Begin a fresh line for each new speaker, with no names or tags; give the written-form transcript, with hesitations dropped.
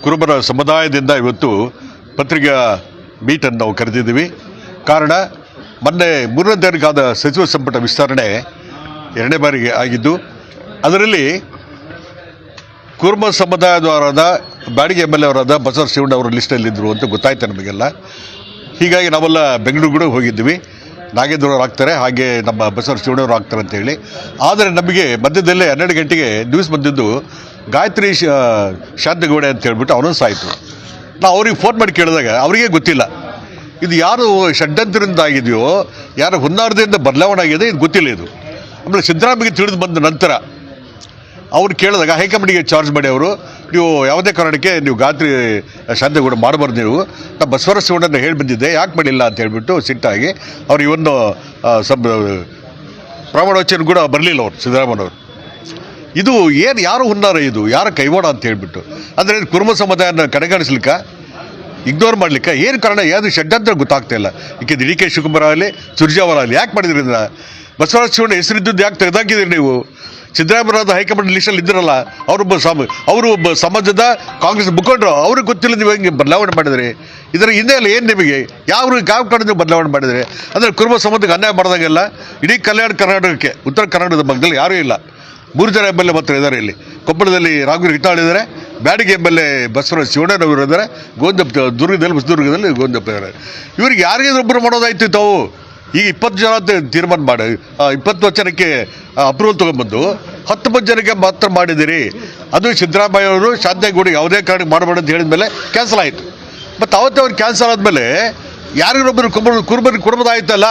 ಕುರುಬರ ಸಮುದಾಯದಿಂದ ಇವತ್ತು ಪತ್ರಿಕಾ ಮೀಟನ್ನು ನಾವು ಕರೆದಿದ್ದೀವಿ. ಕಾರಣ ಮೊನ್ನೆ 3ನೇ ತಾರೀಕಾದ ಸಚಿವ ಸಂಪುಟ ವಿಸ್ತರಣೆ 2ನೇ ಬಾರಿಗೆ ಆಗಿದ್ದು, ಅದರಲ್ಲಿ ಕುರುಬ ಸಮುದಾಯದವರಾದ ಬ್ಯಾಡಗಿ MLA ಅವರಾದ ಬಸವರಾಜ ಶಿವಣ್ಣ ಅವರ ಲಿಸ್ಟಲ್ಲಿದ್ದರು ಅಂತ ಗೊತ್ತಾಯ್ತು ನಮಗೆಲ್ಲ. ಹೀಗಾಗಿ ನಾವೆಲ್ಲ ಬೆಂಗಳೂರು ಹೋಗಿದ್ವಿ. ನಾಗೇಂದ್ರವ್ರು ಆಗ್ತಾರೆ, ಹಾಗೆ ನಮ್ಮ ಬಸವರಾಜ ಶಿವಣ್ಣವರು ಆಗ್ತಾರೆ ಅಂತೇಳಿ. ಆದರೆ ನಮಗೆ ಮಧ್ಯದಲ್ಲೇ 12 ಗಂಟೆಗೆ ನ್ಯೂಸ್ ಬಂದಿದ್ದು ಗಾಯತ್ರಿ ಶಾಂತಗೌಡ ಅಂತ ಹೇಳ್ಬಿಟ್ಟು ಅನೌನ್ಸ್ ಆಯಿತು. ನಾವು ಅವ್ರಿಗೆ ಫೋನ್ ಮಾಡಿ ಕೇಳಿದಾಗ ಅವರಿಗೆ ಗೊತ್ತಿಲ್ಲ ಇದು ಯಾರು ಷಡ್ಯಂತ್ರದಿಂದ ಆಗಿದೆಯೋ, ಯಾರು ಹುನ್ನಾರದಿಂದ ಬದಲಾವಣೆ ಆಗಿದೆ ಇದು ಗೊತ್ತಿಲ್ಲ. ಇದು ಆಮೇಲೆ ಸಿದ್ದರಾಮಯ್ಯಗೆ ತಿಳಿದು ಬಂದ ನಂತರ ಅವ್ರು ಕೇಳಿದಾಗ ಹೈಕಮಾಂಡಿಗೆ ಚಾರ್ಜ್ ಮಾಡಿ ಅವರು, ನೀವು ಯಾವುದೇ ಕಾರಣಕ್ಕೆ ನೀವು ಗಾಯತ್ರಿ ಶಾಂತಗೌಡ ಮಾಡಬಾರ್ದು, ನೀವು ನಮ್ಮ ಬಸವರಾಜ ಶಿವಣ್ಣನ ಹೇಳಿ ಬಂದಿದ್ದೆ ಯಾಕೆ ಮಾಡಿಲ್ಲ ಅಂತ ಹೇಳ್ಬಿಟ್ಟು ಸಿಟ್ಟಾಗಿ ಅವ್ರು ಇವನ್ನು ಪ್ರಮಾಣ ವಚನ ಕೂಡ ಬರಲಿಲ್ಲ ಅವರು ಸಿದ್ದರಾಮಯ್ಯನವರು. ಇದು ಏನು ಯಾರು ಹುನ್ನಾರ, ಇದು ಯಾರ ಕೈವಾಡ ಅಂತ ಹೇಳ್ಬಿಟ್ಟು, ಅಂದರೆ ಕುರುಬ ಸಮುದಾಯನ ಕಡೆಗಣಿಸ್ಲಿಕ್ಕ, ಇಗ್ನೋರ್ ಮಾಡ್ಲಿಕ್ಕೆ ಏನು ಕಾರಣ, ಯಾವುದು ಷಡ್ಯಂತ್ರ ಗೊತ್ತಾಗ್ತಾ ಇಲ್ಲ. ಈಗ DK ಶಿವಕುಮಾರ್ ಆಗಲಿ ಸುರ್ಜೇವಾಲ ಆಗಲಿ ಯಾಕೆ ಮಾಡಿದ್ರಿ ಇದನ್ನ? ಬಸವರಾಜ ಶಿವಣ್ಣ ಹೆಸರಿದ್ದದ್ದು ಯಾಕೆ ತೆಗೆದಾಕಿದ್ರಿ ನೀವು? ಸಿದ್ದರಾಮಯ್ಯರಾದ ಹೈಕಮಾಂಡ್ ಲಿಸ್ಟಲ್ಲಿ ಇದ್ರಲ್ಲ, ಅವರು ಒಬ್ಬ ಸಮಾಜದ ಕಾಂಗ್ರೆಸ್ ಮುಖಂಡರು, ಅವ್ರಿಗೆ ಗೊತ್ತಿಲ್ಲ ನೀವು ಹೆಂಗೆ ಬದಲಾವಣೆ ಮಾಡಿದ್ರಿ? ಇದರ ಹಿಂದೆ ಎಲ್ಲ ಏನು ನಿಮಗೆ ಯಾವ ಕಾರಣ ನೀವು ಬದಲಾವಣೆ ಮಾಡಿದ್ರಿ? ಅಂದರೆ ಕುರುಬ ಸಮಾಜಕ್ಕೆ ಅನ್ಯಾಯ ಮಾಡಿದಾಗೆಲ್ಲ ಇಡೀ ಕಲ್ಯಾಣ ಕರ್ನಾಟಕಕ್ಕೆ, ಉತ್ತರ ಕರ್ನಾಟಕದ ಭಾಗದಲ್ಲಿ ಯಾರೂ ಇಲ್ಲ. 3 ಜನ MLA ಮಾತ್ರ ಇದ್ದಾರೆ. ಇಲ್ಲಿ ಕೊಪ್ಪಳದಲ್ಲಿ ರಾಘವೇಂದ್ರ ಹಿಟ್ನಾಳ್ ಇದ್ದಾರೆ, ಬ್ಯಾಡಗಿ MLA ಬಸವರಾಜ ಶಿವಣ್ಣನವರು ಇದ್ದಾರೆ, ಹೊಸದುರ್ಗದಲ್ಲಿ ಗೋವಿಂದಪ್ಪ ಇದ್ದಾರೆ. ಇವ್ರಿಗೆ ಯಾರಿಗೆ ಒಬ್ಬರು ಮಾಡೋದಾಯ್ತು ತಾವು? ಈಗ 20 ಜನ ಅಂತ ತೀರ್ಮಾನ ಮಾಡಿ 20 ಜನಕ್ಕೆ ಅಪ್ರೂವಲ್ ತೊಗೊಂಡ್ಬಂದು 19 ಜನಕ್ಕೆ ಮಾತ್ರ ಮಾಡಿದ್ದೀರಿ. ಅದು ಸಿದ್ದರಾಮಯ್ಯ ಅವರು ಶಾಂತಗೌಡ ಯಾವುದೇ ಕಾರಣಕ್ಕೆ ಮಾಡಬೇಡ ಅಂತ ಹೇಳಿದ ಮೇಲೆ ಕ್ಯಾನ್ಸಲ್ ಆಯಿತು. ಮತ್ತು ಅವತ್ತೇ ಅವ್ರು ಕ್ಯಾನ್ಸಲ್ ಆದಮೇಲೆ ಯಾರಿಗೊಬ್ಬರು ಕುರುಬರಿಗೆ ಕೊಡ್ಬೋದಾಯ್ತಲ್ಲ.